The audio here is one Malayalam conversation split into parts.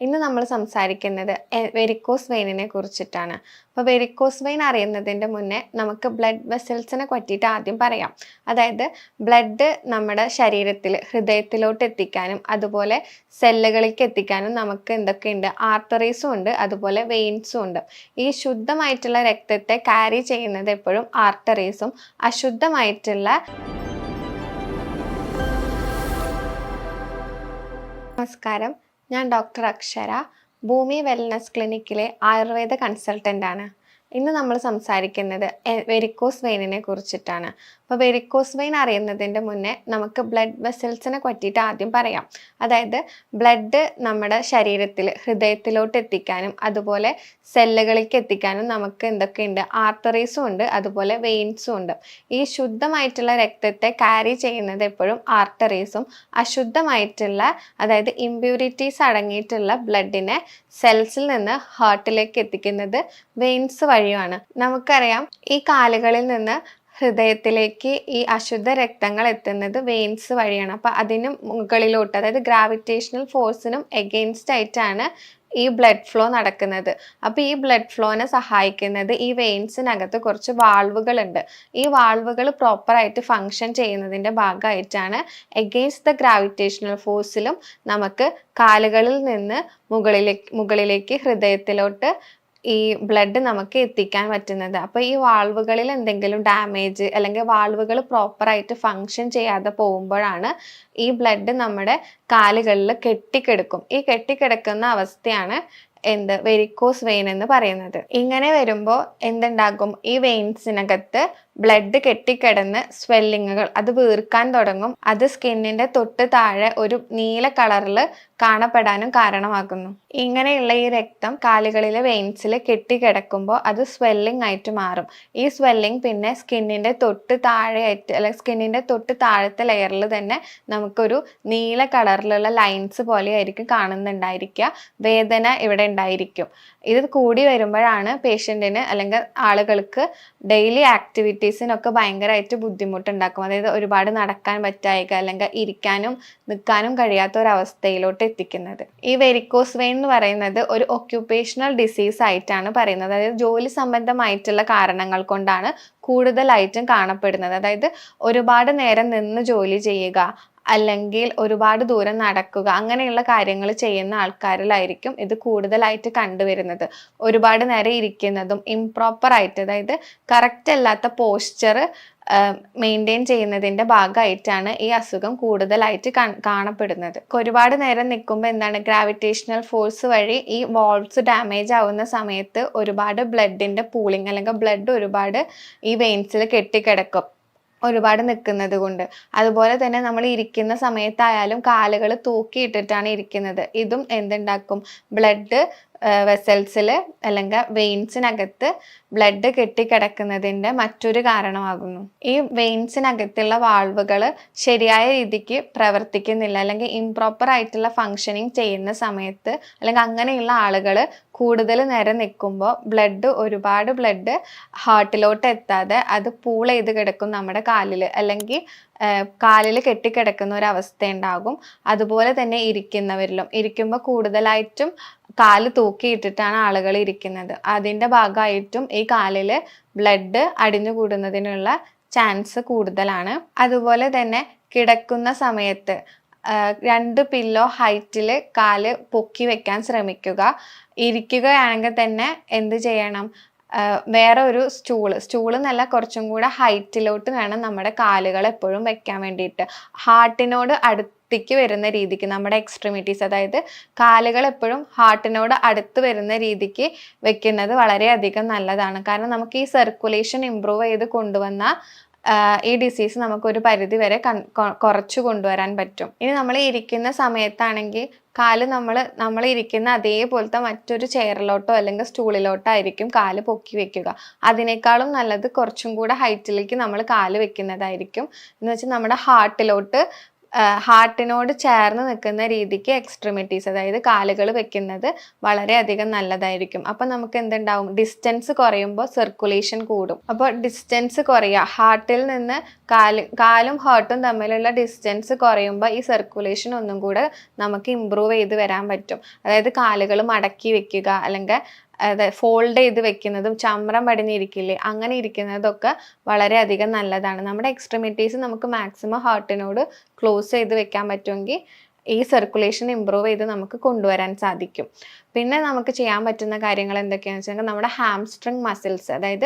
ഇന്ന് നമ്മൾ സംസാരിക്കുന്നത് വെരിക്കോസ് വെയിനിനെ കുറിച്ചിട്ടാണ്. അപ്പോൾ വെരിക്കോസ് വെയിൻ അറിയുന്നതിൻ്റെ മുന്നേ നമുക്ക് ബ്ലഡ് വെസൽസിനെ പറ്റിയിട്ട് ആദ്യം പറയാം. അതായത് ബ്ലഡ് നമ്മുടെ ശരീരത്തിൽ ഹൃദയത്തിലോട്ട് എത്തിക്കാനും അതുപോലെ സെല്ലുകളിലേക്ക് എത്തിക്കാനും നമുക്ക് എന്തൊക്കെയുണ്ട്, ആർട്ടറീസും ഉണ്ട്, അതുപോലെ വെയിൻസും ഉണ്ട്. ഈ ശുദ്ധമായിട്ടുള്ള രക്തത്തെ ക്യാരി ചെയ്യുന്നത് എപ്പോഴും ആർട്ടറീസും, അശുദ്ധമായിട്ടുള്ള നമസ്കാരം, ഞാൻ ഡോക്ടർ അക്ഷര, ഭൂമി വെൽനസ് ക്ലിനിക്കിലെ ആയുർവേദ കൺസൾട്ടൻ്റ് ആണ്. ഇന്ന് നമ്മൾ സംസാരിക്കുന്നത് വെരിക്കോസ് വെയിനിനെ കുറിച്ചിട്ടാണ്. അപ്പോൾ വെരിക്കോസ് വെയിൻ അറിയുന്നതിൻ്റെ മുന്നേ നമുക്ക് ബ്ലഡ് വെസൽസിനെ പറ്റിയിട്ട് ആദ്യം പറയാം. അതായത് ബ്ലഡ് നമ്മുടെ ശരീരത്തിൽ ഹൃദയത്തിലോട്ട് എത്തിക്കാനും അതുപോലെ സെല്ലുകളിലേക്ക് എത്തിക്കാനും നമുക്ക് എന്തൊക്കെയുണ്ട്, ആർട്ടറീസും ഉണ്ട്, അതുപോലെ വെയിൻസും ഉണ്ട്. ഈ ശുദ്ധമായിട്ടുള്ള രക്തത്തെ ക്യാരി ചെയ്യുന്നത് എപ്പോഴും ആർട്ടറീസും, അശുദ്ധമായിട്ടുള്ള അതായത് ഇമ്പ്യൂരിറ്റീസ് അടങ്ങിയിട്ടുള്ള ബ്ലഡിനെ സെൽസിൽ നിന്ന് ഹാർട്ടിലേക്ക് എത്തിക്കുന്നത് വെയിൻസ് വഴിയാണ്. നമുക്കറിയാം, ഈ കാലുകളിൽ നിന്ന് ഹൃദയത്തിലേക്ക് ഈ അശുദ്ധ രക്തങ്ങൾ എത്തുന്നത് വെയിൻസ് വഴിയാണ്. അപ്പം അതിന് മുകളിലോട്ട്, അതായത് ഗ്രാവിറ്റേഷണൽ ഫോഴ്സിനും എഗെയിൻസ്റ്റ് ആയിട്ടാണ് ഈ ബ്ലഡ് ഫ്ലോ നടക്കുന്നത്. അപ്പോൾ ഈ ബ്ലഡ് ഫ്ലോനെ സഹായിക്കുന്നത് ഈ വെയിൻസിനകത്ത് കുറച്ച് വാൾവുകളുണ്ട്. ഈ വാൾവുകൾ പ്രോപ്പറായിട്ട് ഫങ്ഷൻ ചെയ്യുന്നതിൻ്റെ ഭാഗമായിട്ടാണ് എഗെയിൻസ്റ്റ് ദ ഗ്രാവിറ്റേഷണൽ ഫോഴ്സിലും നമുക്ക് കാലുകളിൽ നിന്ന് മുകളിലേക്ക് ഹൃദയത്തിലോട്ട് ഈ ബ്ലഡ് നമുക്ക് എത്തിക്കാൻ പറ്റുന്നത്. അപ്പോൾ ഈ വാൾവുകളിൽ എന്തെങ്കിലും ഡാമേജ് അല്ലെങ്കിൽ വാൾവുകൾ പ്രോപ്പറായിട്ട് ഫങ്ഷൻ ചെയ്യാതെ പോകുമ്പോഴാണ് ഈ ബ്ലഡ് നമ്മുടെ കാലുകളിൽ കെട്ടിക്കിടക്കും. ഈ കെട്ടിക്കിടക്കുന്ന അവസ്ഥയാണ് വെരിക്കോസ് വെയിൻ എന്ന് പറയുന്നത്. ഇങ്ങനെ വരുമ്പോൾ എന്തുണ്ടാകും, ഈ വെയിൻസിനകത്ത് ബ്ലഡ് കെട്ടിക്കിടന്ന് സ്വെല്ലിങ്ങുകൾ അത് വീർക്കാൻ തുടങ്ങും. അത് സ്കിന്നിന്റെ തൊട്ട് താഴെ ഒരു നീല കളറിൽ കാണപ്പെടാനും കാരണമാകുന്നു. ഇങ്ങനെയുള്ള ഈ രക്തം കാലുകളിലെ വെയിൻസിൽ കെട്ടിക്കിടക്കുമ്പോൾ അത് സ്വെല്ലിംഗ് ആയിട്ട് മാറും. ഈ സ്വെല്ലിംഗ് പിന്നെ സ്കിന്നിന്റെ തൊട്ട് താഴെയായിട്ട് അല്ലെങ്കിൽ സ്കിന്നിന്റെ തൊട്ട് താഴത്തെ ലെയറിൽ തന്നെ നമുക്കൊരു നീല കളറിലുള്ള ലൈൻസ് പോലെ ആയിരിക്കും കാണുന്നുണ്ടായിരിക്കുക. വേദന ഇവിടെ ഉണ്ടായിരിക്കും. ഇത് കൂടി വരുമ്പോഴാണ് പേഷ്യൻറ്റിന് അല്ലെങ്കിൽ ആളുകൾക്ക് ഡെയിലി ആക്ടിവിറ്റീസിനൊക്കെ ഭയങ്കരമായിട്ട് ബുദ്ധിമുട്ടുണ്ടാക്കും. അതായത് ഒരുപാട് നടക്കാൻ പറ്റായിക അല്ലെങ്കിൽ ഇരിക്കാനും നിൽക്കാനും കഴിയാത്ത ഒരവസ്ഥയിലോട്ട് എത്തിക്കുന്നത്. ഈ വെരിക്കോസ് വെയിൻ എന്ന് പറയുന്നത് ഒരു ഒക്യുപ്പേഷണൽ ഡിസീസ് ആയിട്ടാണ് പറയുന്നത്. അതായത് ജോലി സംബന്ധമായിട്ടുള്ള കാരണങ്ങൾ കൊണ്ടാണ് കൂടുതലായിട്ടും കാണപ്പെടുന്നത്. അതായത് ഒരുപാട് നേരം നിന്ന് ജോലി ചെയ്യുക അല്ലെങ്കിൽ ഒരുപാട് ദൂരം നടക്കുക, അങ്ങനെയുള്ള കാര്യങ്ങൾ ചെയ്യുന്ന ആൾക്കാരിലായിരിക്കും ഇത് കൂടുതലായിട്ട് കണ്ടുവരുന്നത്. ഒരുപാട് നേരം ഇരിക്കുന്നതും ഇംപ്രോപ്പർ ആയിട്ട്, അതായത് കറക്റ്റ് അല്ലാത്ത പോസ്ചർ മെയിൻറ്റെയിൻ ചെയ്യുന്നതിൻ്റെ ഭാഗമായിട്ടാണ് ഈ അസുഖം കൂടുതലായിട്ട് കാണപ്പെടുന്നത്. ഒരുപാട് നേരം നിൽക്കുമ്പോൾ എന്താണ്, ഗ്രാവിറ്റേഷണൽ ഫോഴ്സ് വഴി ഈ വാൾവ്സ് ഡാമേജ് ആവുന്ന സമയത്ത് ഒരുപാട് ബ്ലഡിൻ്റെ പൂളിങ് അല്ലെങ്കിൽ ബ്ലഡ് ഒരുപാട് ഈ വെയിൻസിൽ കെട്ടിക്കിടക്കും ഒരുപാട് നിൽക്കുന്നത് കൊണ്ട്. അതുപോലെ തന്നെ നമ്മൾ ഇരിക്കുന്ന സമയത്തായാലും കാലുകൾ തൂക്കിയിട്ടിട്ടാണ് ഇരിക്കുന്നത്. ഇതും എന്തുണ്ടാക്കും, ബ്ലഡ് വെസൽസിൽ അല്ലെങ്കിൽ വെയിൻസിനകത്ത് ബ്ലഡ് കെട്ടിക്കിടക്കുന്നതിൻ്റെ മറ്റൊരു കാരണമാകുന്നു. ഈ വെയിൻസിനകത്തുള്ള വാൾവുകൾ ശരിയായ രീതിക്ക് പ്രവർത്തിക്കുന്നില്ല അല്ലെങ്കിൽ ഇംപ്രോപ്പർ ആയിട്ടുള്ള ഫങ്ഷനിങ് ചെയ്യുന്ന സമയത്ത് അല്ലെങ്കിൽ അങ്ങനെയുള്ള ആളുകൾ കൂടുതൽ നേരം നിൽക്കുമ്പോൾ ഒരുപാട് ബ്ലഡ് ഹാർട്ടിലോട്ട് എത്താതെ അത് പൂൾ ചെയ്ത് കിടക്കും നമ്മുടെ കാലിൽ, അല്ലെങ്കിൽ കാലിൽ കെട്ടിക്കിടക്കുന്ന ഒരു അവസ്ഥ ഉണ്ടാകും. അതുപോലെ തന്നെ ഇരിക്കുമ്പോൾ കൂടുതലായിട്ടും കാല് തൂക്കിയിട്ടിട്ടാണ് ആളുകൾ ഇരിക്കുന്നത്. അതിൻ്റെ ഭാഗമായിട്ടും ഈ കാലിൽ ബ്ലഡ് അടിഞ്ഞുകൂടുന്നതിനുള്ള ചാൻസ് കൂടുതലാണ്. അതുപോലെ തന്നെ കിടക്കുന്ന സമയത്ത് 2 പില്ലോ ഹൈറ്റിൽ കാല് പൊക്കി വെക്കാൻ ശ്രമിക്കുക. ഇരിക്കുകയാണെങ്കിൽ തന്നെ എന്ത് ചെയ്യണം, വേറെ ഒരു സ്റ്റൂള് എന്നല്ല, കുറച്ചും കൂടെ ഹൈറ്റിലോട്ട് വേണം നമ്മുടെ കാലുകൾ എപ്പോഴും വെക്കാൻ വേണ്ടിയിട്ട്. ഹാർട്ടിനോട് അടുത്തേക്ക് വരുന്ന രീതിക്ക് നമ്മുടെ എക്സ്ട്രിമിറ്റീസ്, അതായത് കാലുകൾ എപ്പോഴും ഹാർട്ടിനോട് അടുത്ത് വരുന്ന രീതിക്ക് വെക്കുന്നത് വളരെയധികം നല്ലതാണ്. കാരണം നമുക്ക് ഈ സർക്കുലേഷൻ ഇമ്പ്രൂവ് ചെയ്ത് കൊണ്ടുവന്ന ഈ ഡിസീസ് നമുക്കൊരു പരിധി വരെ കുറച്ചു കൊണ്ടുവരാൻ പറ്റും. ഇനി നമ്മൾ ഇരിക്കുന്ന സമയത്താണെങ്കിൽ കാല് നമ്മൾ ഇരിക്കുന്ന അതേപോലത്തെ മറ്റൊരു ചെയറിലോട്ടോ അല്ലെങ്കിൽ സ്റ്റൂളിലോട്ടോ ആയിരിക്കും കാല് പൊക്കി വെക്കുക. അതിനേക്കാളും നല്ലത് കുറച്ചും കൂടെ ഹൈറ്റിലേക്ക് നമ്മൾ കാല് വെക്കുന്നതായിരിക്കും. എന്ന് വെച്ചാൽ നമ്മുടെ ഹാർട്ടിലോട്ട് ഹാർട്ടിനോട് ചേർന്ന് നിൽക്കുന്ന രീതിക്ക് എക്സ്ട്രിമിറ്റീസ്, അതായത് കാലുകൾ വെക്കുന്നത് വളരെയധികം നല്ലതായിരിക്കും. അപ്പം നമുക്ക് എന്തുണ്ടാവും, ഡിസ്റ്റൻസ് കുറയുമ്പോൾ സർക്കുലേഷൻ കൂടും. അപ്പോൾ ഡിസ്റ്റൻസ് കുറയുക, ഹാർട്ടിൽ നിന്ന് കാലും ഹാർട്ടും തമ്മിലുള്ള ഡിസ്റ്റൻസ് കുറയുമ്പോൾ ഈ സർക്കുലേഷൻ ഒന്നും കൂടെ നമുക്ക് ഇമ്പ്രൂവ് ചെയ്ത് വരാൻ പറ്റും. അതായത് കാലുകൾ മടക്കി വെക്കുക, അല്ലെങ്കിൽ ഫോൾഡ് ചെയ്ത് വെക്കുന്നതും ചമ്രം പടിഞ്ഞിരിക്കില്ലേ, അങ്ങനെ ഇരിക്കുന്നതൊക്കെ വളരെയധികം നല്ലതാണ്. നമ്മുടെ എക്സ്ട്രിമിറ്റീസ് നമുക്ക് മാക്സിമം ഹാർട്ടിനോട് ക്ലോസ് ചെയ്ത് വെക്കാൻ പറ്റുമെങ്കിൽ ഈ സർക്കുലേഷൻ ഇമ്പ്രൂവ് ചെയ്ത് നമുക്ക് കൊണ്ടുവരാൻ സാധിക്കും. പിന്നെ നമുക്ക് ചെയ്യാൻ പറ്റുന്ന കാര്യങ്ങൾ എന്തൊക്കെയാണെന്ന് വെച്ചാൽ നമ്മുടെ ഹാംസ്ട്രിങ് മസിൽസ്, അതായത്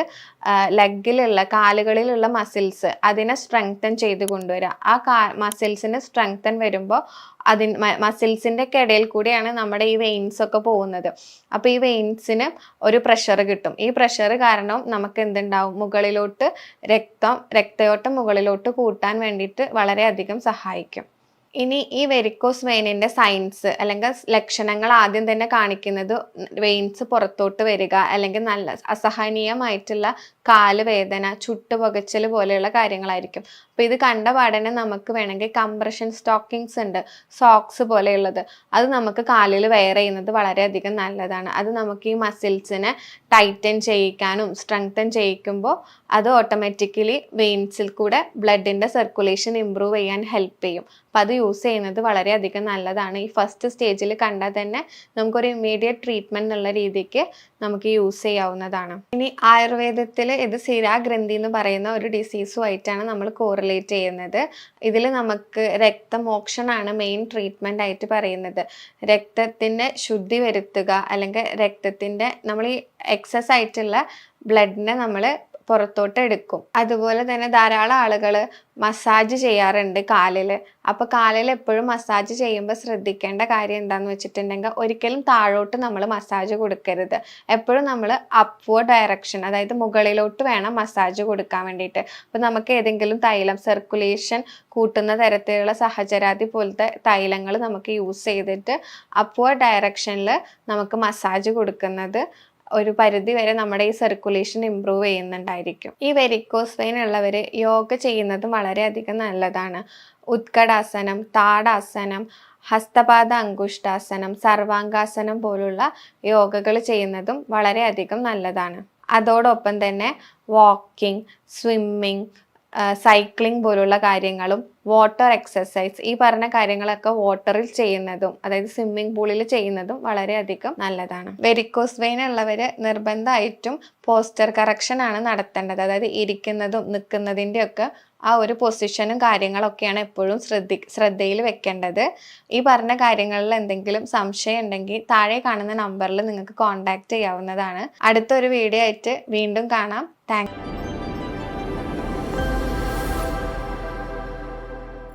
ലെഗിലുള്ള കാലുകളിലുള്ള മസിൽസ്, അതിനെ സ്ട്രെങ്തൻ ചെയ്ത് കൊണ്ടുവരിക. ആ മസിൽസിന് സ്ട്രെങ്തൻ വരുമ്പോൾ മസിൽസിൻ്റെ ഒക്കെ ഇടയിൽ കൂടിയാണ് നമ്മുടെ ഈ വെയിൻസ് ഒക്കെ പോകുന്നത്. അപ്പോൾ ഈ വെയിൻസിന് ഒരു പ്രഷർ കിട്ടും. ഈ പ്രഷർ കാരണം നമുക്ക് എന്തുണ്ടാവും, മുകളിലോട്ട് രക്തയോട്ടം മുകളിലോട്ട് കൂട്ടാൻ വേണ്ടിയിട്ട് വളരെയധികം സഹായിക്കും. ഇനി ഈ വെരിക്കോസ് വെയിനിൻ്റെ സൈൻസ് അല്ലെങ്കിൽ ലക്ഷണങ്ങൾ ആദ്യം തന്നെ കാണിക്കുന്നത് വെയിൻസ് പുറത്തോട്ട് വരിക, അല്ലെങ്കിൽ നല്ല അസഹനീയമായിട്ടുള്ള കാല് വേദന, ചുട്ടുപുകച്ചൽ പോലെയുള്ള കാര്യങ്ങളായിരിക്കും. അപ്പോൾ ഇത് കണ്ട പാടനെ നമുക്ക് വേണമെങ്കിൽ കംപ്രഷൻ സ്റ്റോക്കിങ്സ് ഉണ്ട്, സോക്സ് പോലെയുള്ളത്, അത് നമുക്ക് കാലിൽ വെയർ ചെയ്യുന്നത് വളരെയധികം നല്ലതാണ്. അത് നമുക്ക് ഈ മസിൽസിനെ ടൈറ്റൻ ചെയ്യിക്കാനും സ്ട്രെങ്തൻ ചെയ്യിക്കുമ്പോൾ അത് ഓട്ടോമാറ്റിക്കലി വെയിൻസിൽ കൂടെ ബ്ലഡിൻ്റെ സർക്കുലേഷൻ ഇമ്പ്രൂവ് ചെയ്യാൻ ഹെൽപ്പ് ചെയ്യും. അപ്പം അത് യൂസ് ചെയ്യുന്നത് വളരെയധികം നല്ലതാണ്. ഈ ഫസ്റ്റ് സ്റ്റേജിൽ കണ്ടാൽ തന്നെ നമുക്കൊരു ഇമ്മീഡിയറ്റ് ട്രീറ്റ്മെൻറ്റ് എന്നുള്ള രീതിക്ക് നമുക്ക് യൂസ് ചെയ്യാവുന്നതാണ്. ഇനി ആയുർവേദത്തിൽ ഇത് സിരാഗ്രന്ഥി എന്ന് പറയുന്ന ഒരു ഡിസീസുമായിട്ടാണ് നമ്മൾ കോറിലേറ്റ് ചെയ്യുന്നത്. ഇതിൽ നമുക്ക് രക്തമോക്ഷനാണ് മെയിൻ ട്രീറ്റ്മെൻ്റ് ആയിട്ട് പറയുന്നത്. രക്തത്തിൻ്റെ ശുദ്ധി വരുത്തുക, അല്ലെങ്കിൽ രക്തത്തിൻ്റെ നമ്മൾ ഈ എക്സസ് ആയിട്ടുള്ള ബ്ലഡിനെ നമ്മൾ പുറത്തോട്ട് എടുക്കും. അതുപോലെ തന്നെ ധാരാളം ആളുകൾ മസാജ് ചെയ്യാറുണ്ട് കാലിൽ. അപ്പോൾ കാലിൽ എപ്പോഴും മസാജ് ചെയ്യുമ്പോൾ ശ്രദ്ധിക്കേണ്ട കാര്യം എന്താണെന്ന് വെച്ചിട്ടുണ്ടെങ്കിൽ ഒരിക്കലും താഴോട്ട് നമ്മൾ മസാജ് കൊടുക്കരുത്. എപ്പോഴും നമ്മൾ അപ്വേർഡ് ഡയറക്ഷൻ, അതായത് മുകളിലോട്ട് വേണം മസാജ് കൊടുക്കാൻ വേണ്ടിയിട്ട്. അപ്പോൾ നമുക്ക് ഏതെങ്കിലും തൈലം, സർക്കുലേഷൻ കൂട്ടുന്ന തരത്തിലുള്ള സഹചരാതി പോലത്തെ തൈലങ്ങൾ നമുക്ക് യൂസ് ചെയ്തിട്ട് അപ്വേർഡ് ഡയറക്ഷനിൽ നമുക്ക് മസാജ് കൊടുക്കുന്നത് ഒരു പരിധി വരെ നമ്മുടെ ഈ സർക്കുലേഷൻ ഇമ്പ്രൂവ് ചെയ്യുന്നുണ്ടായിരിക്കും. ഈ വെരിക്കോസ് വെയിൻ ഉള്ളവർ യോഗ ചെയ്യുന്നതും വളരെയധികം നല്ലതാണ്. ഉത്കടാസനം, താടാസനം, ഹസ്തപാദ അങ്കുഷ്ടാസനം, സർവാംഗാസനം പോലുള്ള യോഗകൾ ചെയ്യുന്നതും വളരെയധികം നല്ലതാണ്. അതോടൊപ്പം തന്നെ വാക്കിംഗ്, സ്വിമ്മിങ്, സൈക്ലിംഗ് പോലുള്ള കാര്യങ്ങളും വാട്ടർ എക്സസൈസ്, ഈ പറഞ്ഞ കാര്യങ്ങളൊക്കെ വാട്ടറിൽ ചെയ്യുന്നതും, അതായത് സ്വിമ്മിംഗ് പൂളിൽ ചെയ്യുന്നതും വളരെയധികം നല്ലതാണ്. വെരിക്കോസ് വെയിൻ ഉള്ളവർ നിർബന്ധമായിട്ടും പോസ്റ്റർ കറക്ഷൻ ആണ് നടത്തേണ്ടത്. അതായത് ഇരിക്കുന്നതും നിൽക്കുന്നതിൻ്റെ ഒക്കെ ആ ഒരു പൊസിഷനും കാര്യങ്ങളൊക്കെയാണ് എപ്പോഴും ശ്രദ്ധയിൽ വെക്കേണ്ടത്. ഈ പറഞ്ഞ കാര്യങ്ങളിൽ എന്തെങ്കിലും സംശയം ഉണ്ടെങ്കിൽ താഴെ കാണുന്ന നമ്പറിൽ നിങ്ങൾക്ക് കോൺടാക്റ്റ് ചെയ്യാവുന്നതാണ്. അടുത്തൊരു വീഡിയോ ആയിട്ട് വീണ്ടും കാണാം. Thank you.